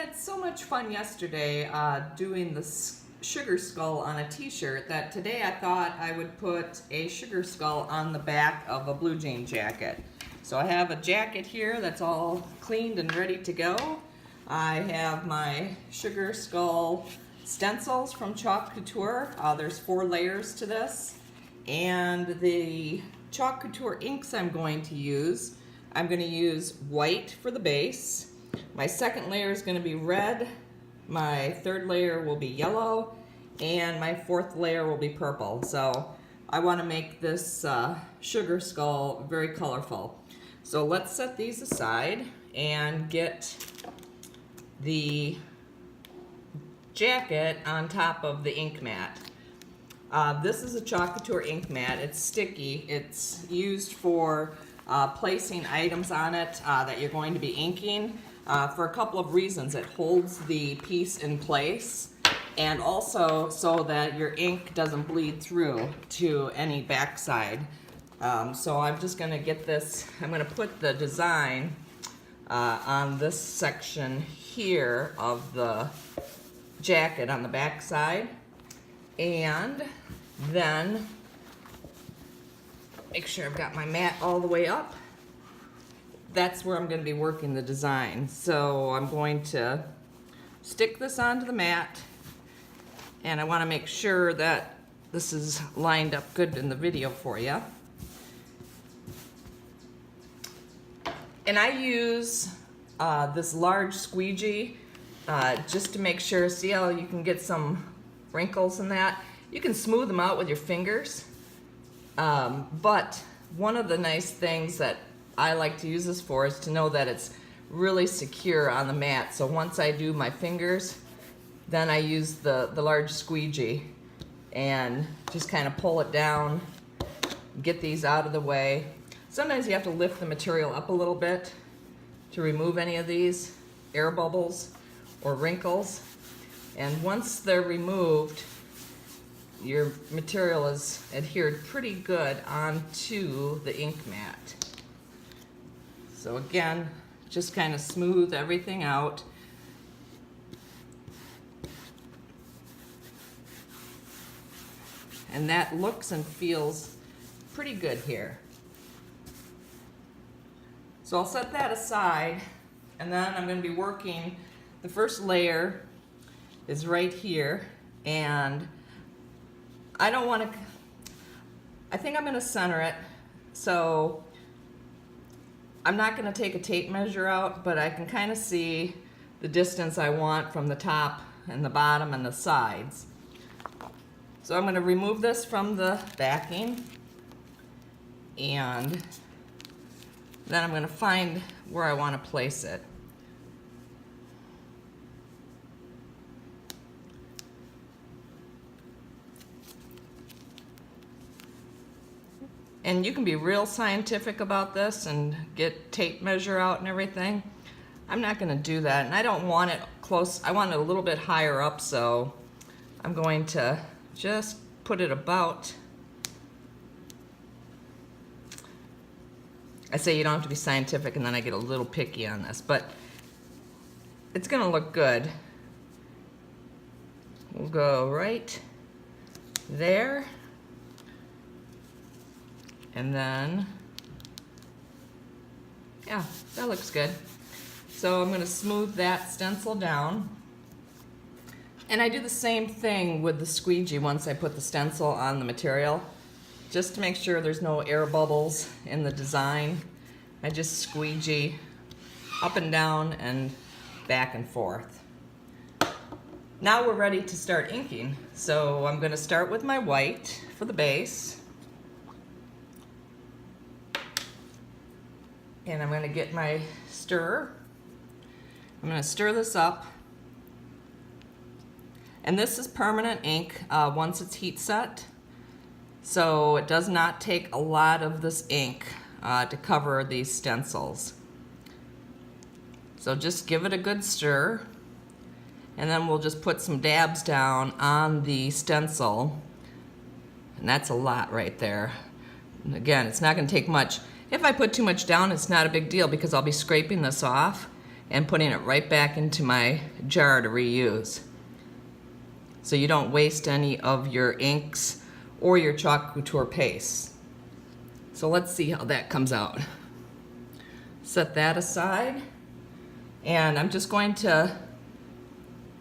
had so much fun yesterday doing the sugar skull on a t-shirt that today I thought I would put a sugar skull on the back of a blue jean jacket. So I have a jacket here that's all cleaned and ready to go. I have my sugar skull stencils from Couture. There's 4 layers to this. And the Couture inks I'm going to use white for the base. My second layer is going to be red, my third layer will be yellow, and my fourth layer will be purple. So I want to make this sugar skull very colorful. So let's set these aside and get the jacket on top of the ink mat. This is a Couture ink mat. It's sticky. It's used for placing items on it that you're going to be inking for a couple of reasons. It holds the piece in place, and also so that your ink doesn't bleed through to any backside. So I'm just going to get this, I'm going to put the design on this section here of the jacket on the back side, and then make sure I've got my mat all the way up. That's where I'm going to be working the design. So I'm going to stick this onto the mat, and I want to make sure that this is lined up good in the video for you. And I use this large squeegee just to make sure. See how you can get some wrinkles in that? You can smooth them out with your fingers. But one of the nice things that I like to use this for is to know that it's really secure on the mat. So once I do my fingers, then I use the large squeegee and just kind of pull it down, get these out of the way. Sometimes you have to lift the material up a little bit to remove any of these air bubbles or wrinkles. And once they're removed, your material is adhered pretty good onto the ink mat. So again, just kind of smooth everything out. And that looks and feels pretty good here. So I'll set that aside, and then I'm going to be working, the first layer is right here, and I don't want to, I think I'm going to center it, so I'm not going to take a tape measure out, but I can kind of see the distance I want from the top and the bottom and the sides. So I'm going to remove this from the backing, and then I'm going to find where I want to place it. And you can be real scientific about this and get tape measure out and everything. I'm not going to do that, and I don't want it close. I want it a little bit higher up, so I'm going to just put it about, I say you don't have to be scientific, and then I get a little picky on this, but it's going to look good. We'll go right there. And then, yeah, that looks good. So I'm going to smooth that stencil down. And I do the same thing with the squeegee once I put the stencil on the material. Just to make sure there's no air bubbles in the design, I just squeegee up and down and back and forth. Now we're ready to start inking. So I'm going to start with my white for the base. And I'm going to get my stirrer. I'm going to stir this up. And this is permanent ink once it's heat set. So it does not take a lot of this ink to cover these stencils. So just give it a good stir. And then we'll just put some dabs down on the stencil. And that's a lot right there. And again, it's not going to take much. If I put too much down, it's not a big deal because I'll be scraping this off. and putting it right back into my jar to reuse. So you don't waste any of your inks or your chalk couture paste. So let's see how that comes out. Set that aside, and I'm just going to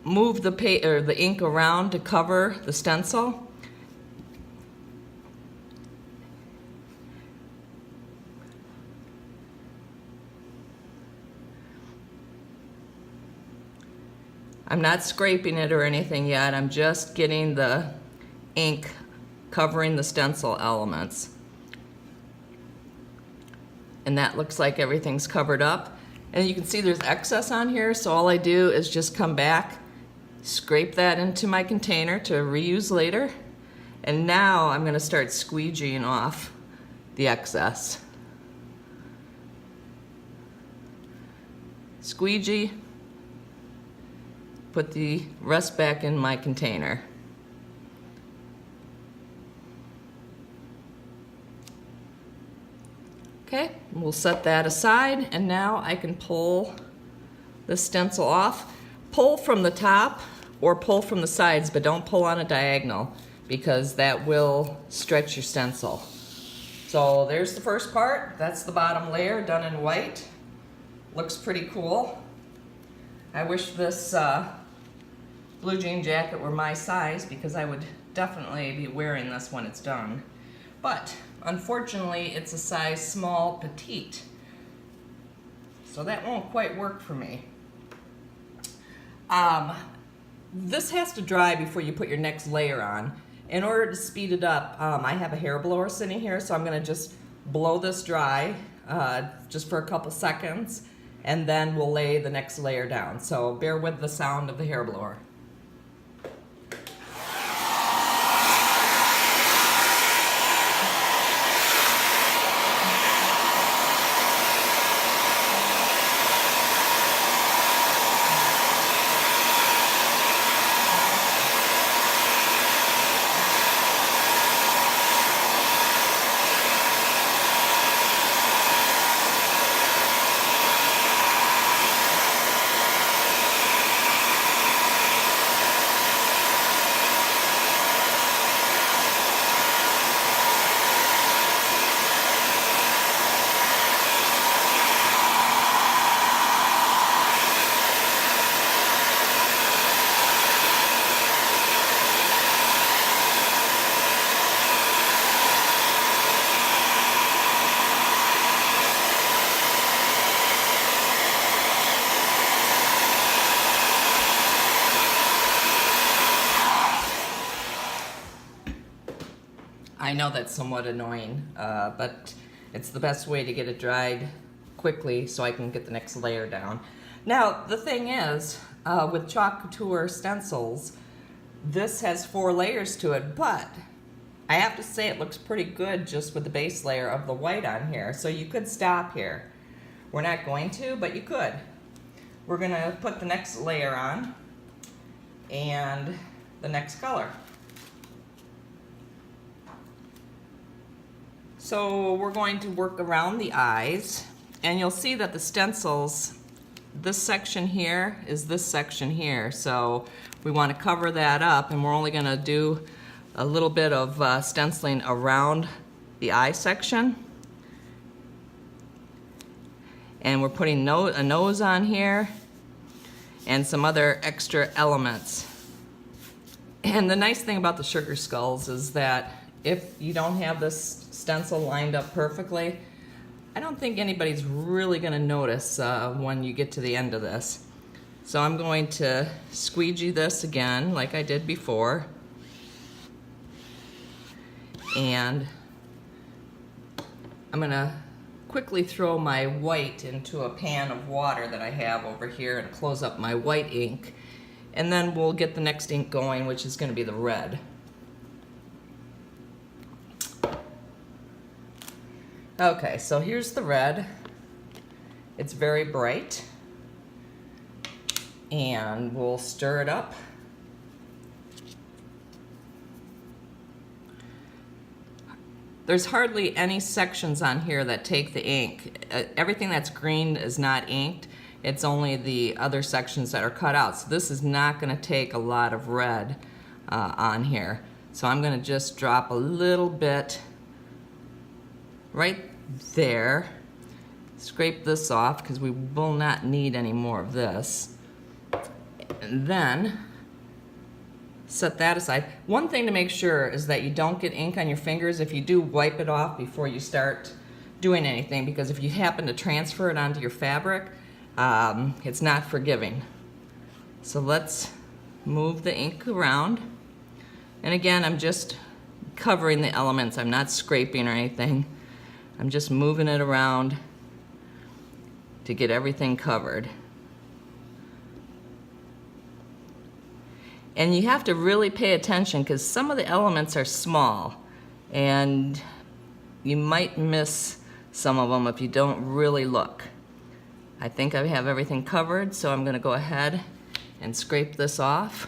move the ink around to cover the stencil. I'm not scraping it or anything yet. I'm just getting the ink covering the stencil elements. And that looks like everything's covered up. And you can see there's excess on here, so all I do is just come back, scrape that into my container to reuse later. And now I'm gonna start squeegeeing off the excess. Squeegee. Put the rest back in my container. Okay, we'll set that aside, and now I can pull the stencil off. Pull from the top or pull from the sides, but don't pull on a diagonal because that will stretch your stencil. So there's the first part. That's the bottom layer done in white. Looks pretty cool. I wish this blue jean jacket were my size because I would definitely be wearing this when it's done. But unfortunately, it's a size small petite. So that won't quite work for me. This has to dry before you put your next layer on. In order to speed it up, I have a hair blower sitting here, so I'm gonna just blow this dry just for a couple seconds, and then we'll lay the next layer down. So bear with the sound of the hair blower. I know that's somewhat annoying, but it's the best way to get it dried quickly so I can get the next layer down. Now, the thing is, with chalk couture stencils, this has 4 layers to it, but I have to say it looks pretty good just with the base layer of the white on here, so you could stop here. We're not going to, but you could. We're gonna put the next layer on and the next color. So we're going to work around the eyes, and you'll see that the stencils, this section here is this section here. So we want to cover that up, and we're only going to do a little bit of stenciling around the eye section. And we're putting a nose on here and some other extra elements. And the nice thing about the sugar skulls is that if you don't have this stencil lined up perfectly, I don't think anybody's really going to notice when you get to the end of this. So I'm going to squeegee this again like I did before. And I'm going to quickly throw my white into a pan of water that I have over here and close up my white ink. And then we'll get the next ink going, which is going to be the red. Okay, so here's the red. It's very bright. And we'll stir it up. There's hardly any sections on here that take the ink. Everything that's green is not inked. It's only the other sections that are cut out. So this is not going to take a lot of red on here. So I'm going to just drop a little bit right there. Scrape this off because we will not need any more of this. And then set that aside. One thing to make sure is that you don't get ink on your fingers. If you do, wipe it off before you start doing anything, because if you happen to transfer it onto your fabric, it's not forgiving. So let's move the ink around. And again, I'm just covering the elements. I'm not scraping or anything. I'm just moving it around to get everything covered. And you have to really pay attention because some of the elements are small and you might miss some of them if you don't really look. I think I have everything covered, so I'm going to go ahead and scrape this off.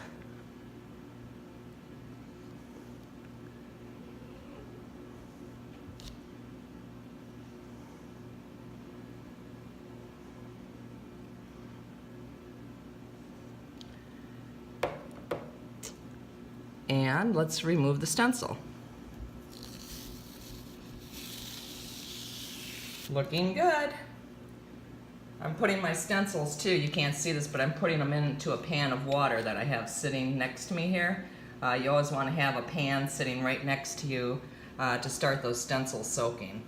And let's remove the stencil. Looking good. I'm putting my stencils too, you can't see this, but I'm putting them into a pan of water that I have sitting next to me here. You always want to have a pan sitting right next to you to start those stencils soaking.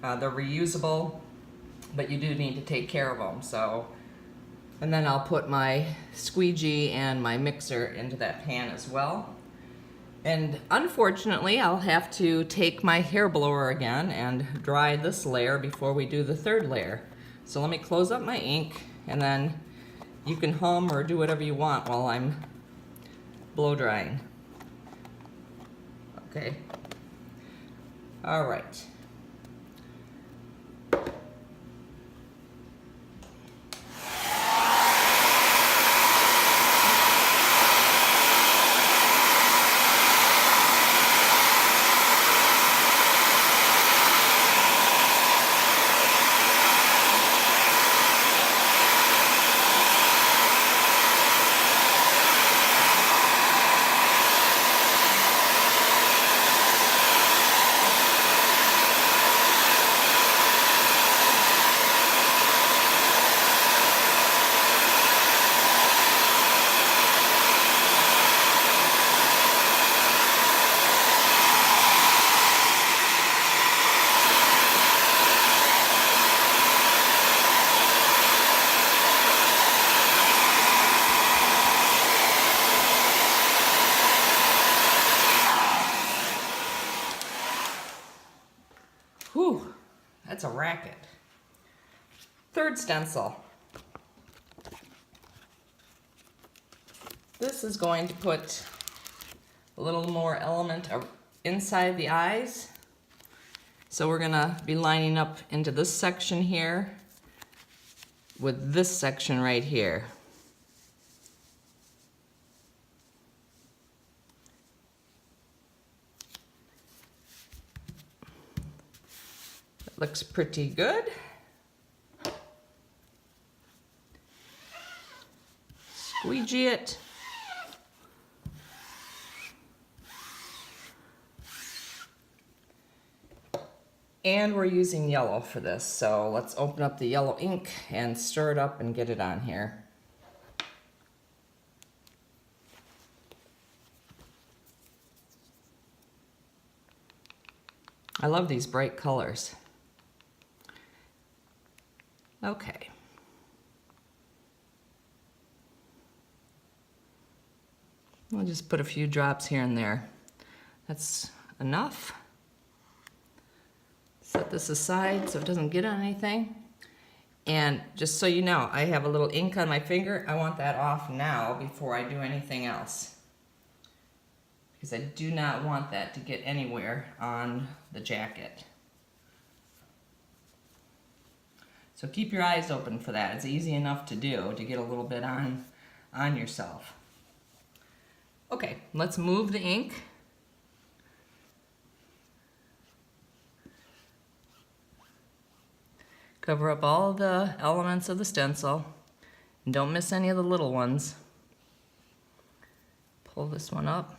They're reusable, but you do need to take care of them. So, and then I'll put my squeegee and my mixer into that pan as well. And unfortunately, I'll have to take my hair blower again and dry this layer before we do the third layer. So let me close up my ink, and then you can hum or do whatever you want while I'm blow drying. Okay. All right. Whew, that's a racket. Third stencil. This is going to put a little more element inside the eyes. So we're gonna be lining up into this section here with this section right here. Looks pretty good. Squeegee it. And we're using yellow for this, so let's open up the yellow ink and stir it up and get it on here. I love these bright colors. Okay. I'll just put a few drops here and there. That's enough. Set this aside so it doesn't get on anything. And just so you know, I have a little ink on my finger. I want that off now before I do anything else, because I do not want that to get anywhere on the jacket. So keep your eyes open for that. It's easy enough to do, to get a little bit on yourself. Okay, let's move the ink. Cover up all the elements of the stencil. And don't miss any of the little ones. Pull this one up.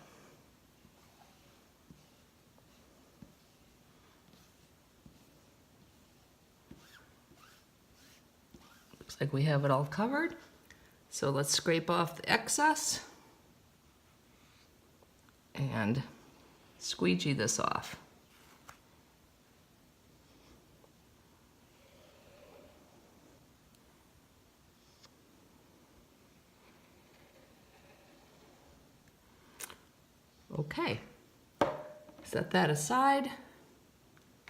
Looks like we have it all covered. So let's scrape off the excess and squeegee this off. Okay, set that aside,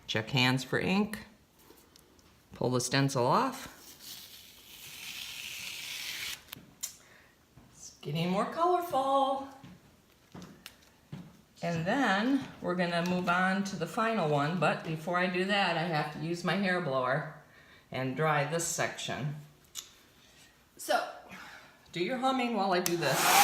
check hands for ink, pull the stencil off. It's getting more colorful. And then we're gonna move on to the final one, but before I do that, I have to use my hair blower and dry this section. So, do your humming while I do this.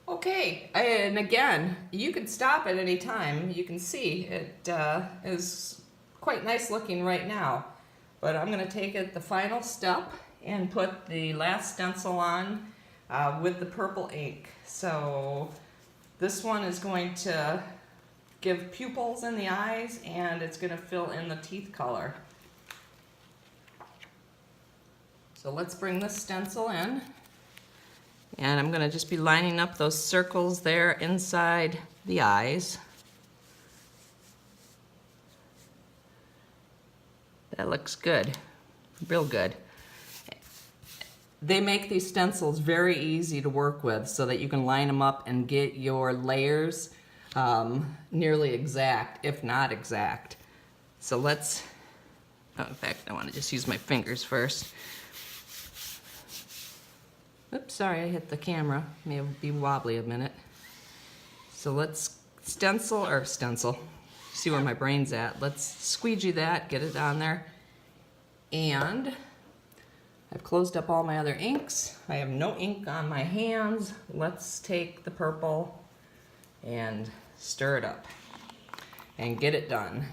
Okay, and again, you can stop at any time. You can see it is quite nice looking right now. But I'm going to take it the final step and put the last stencil on with the purple ink. So this one is going to give pupils in the eyes, and it's going to fill in the teeth color. So let's bring this stencil in. And I'm going to just be lining up those circles there inside the eyes. That looks good, real good. They make these stencils very easy to work with so that you can line them up and get your layers nearly exact, if not exact. So let's, oh, in fact, I want to just use my fingers first. Oops, sorry, I hit the camera. May be wobbly a minute. So let's stencil. See where my brain's at. Let's squeegee that, get it on there. And I've closed up all my other inks. I have no ink on my hands. Let's take the purple and stir it up and get it done.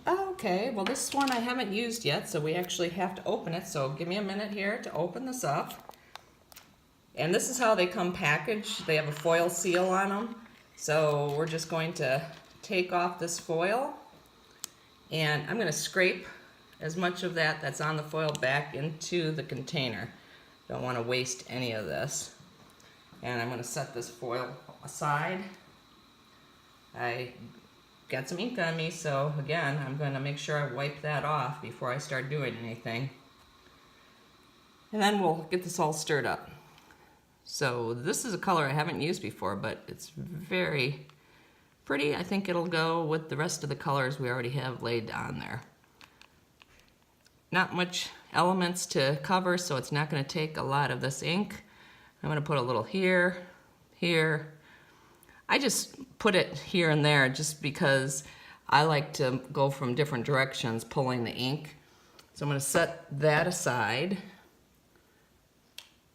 Okay, well this one I haven't used yet, so we actually have to open it. So give me a minute here to open this up. And this is how they come packaged. They have a foil seal on them. So we're just going to take off this foil, and I'm going to scrape as much of that that's on the foil back into the container. Don't want to waste any of this. And I'm going to set this foil aside. I got some ink on me, so again, I'm going to make sure I wipe that off before I start doing anything. And then we'll get this all stirred up. So this is a color I haven't used before, but it's very pretty. I think it'll go with the rest of the colors we already have laid on there. Not much elements to cover, so it's not going to take a lot of this ink. I'm going to put a little here, here. I just put it here and there just because I like to go from different directions pulling the ink. So I'm going to set that aside,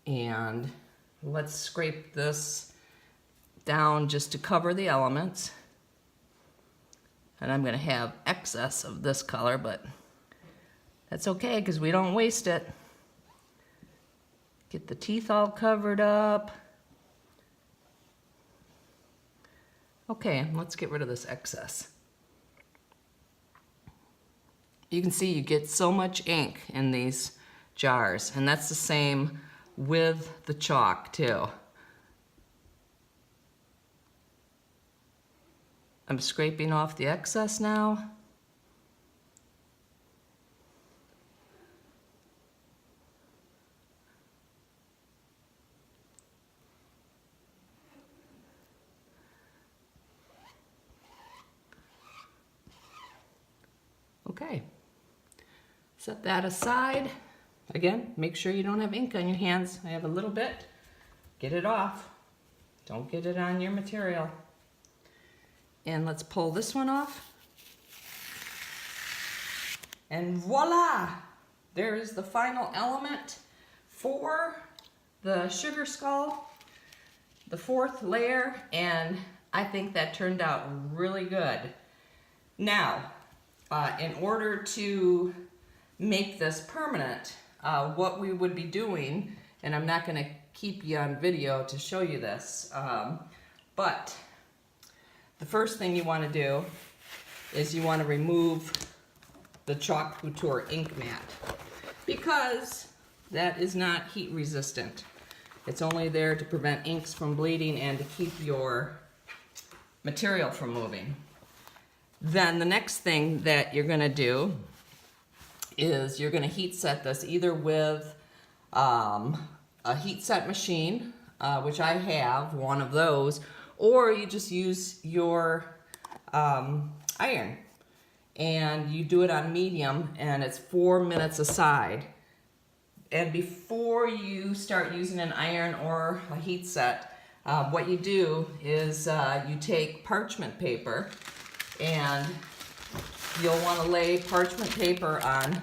and let's scrape this down just to cover the elements. And I'm going to have excess of this color, but that's okay because we don't waste it. Get the teeth all covered up. Okay, let's get rid of this excess. You can see you get so much ink in these jars, and that's the same with the chalk too. I'm scraping off the excess now. Okay. Set that aside. Again, make sure you don't have ink on your hands. I have a little bit. Get it off. Don't get it on your material. And let's pull this one off. And voila! There is the final element for the sugar skull, the fourth layer, and I think that turned out really good. Now, in order to make this permanent, what we would be doing, and I'm not going to keep you on video to show you this, but the first thing you want to do is you want to remove the chalk Couture ink mat, because that is not heat resistant. It's only there to prevent inks from bleeding and to keep your material from moving. Then the next thing that you're going to do is you're going to heat set this either with a heat set machine, which I have one of those, or you just use your iron, and you do it on medium, and it's 4 minutes aside. And before you start using an iron or a heat set, what you do is you take parchment paper, and you'll want to lay parchment paper on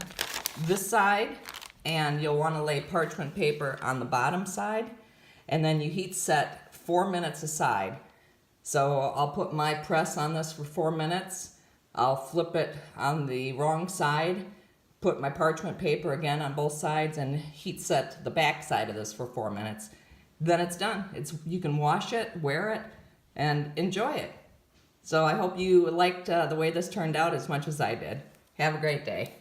this side, and you'll want to lay parchment paper on the bottom side, and then you heat set 4 minutes aside. So I'll put my press on this for 4 minutes. I'll flip it on the wrong side, put my parchment paper again on both sides, and heat set the back side of this for 4 minutes. Then it's done. You can wash it, wear it, and enjoy it. So I hope you liked the way this turned out as much as I did. Have a great day.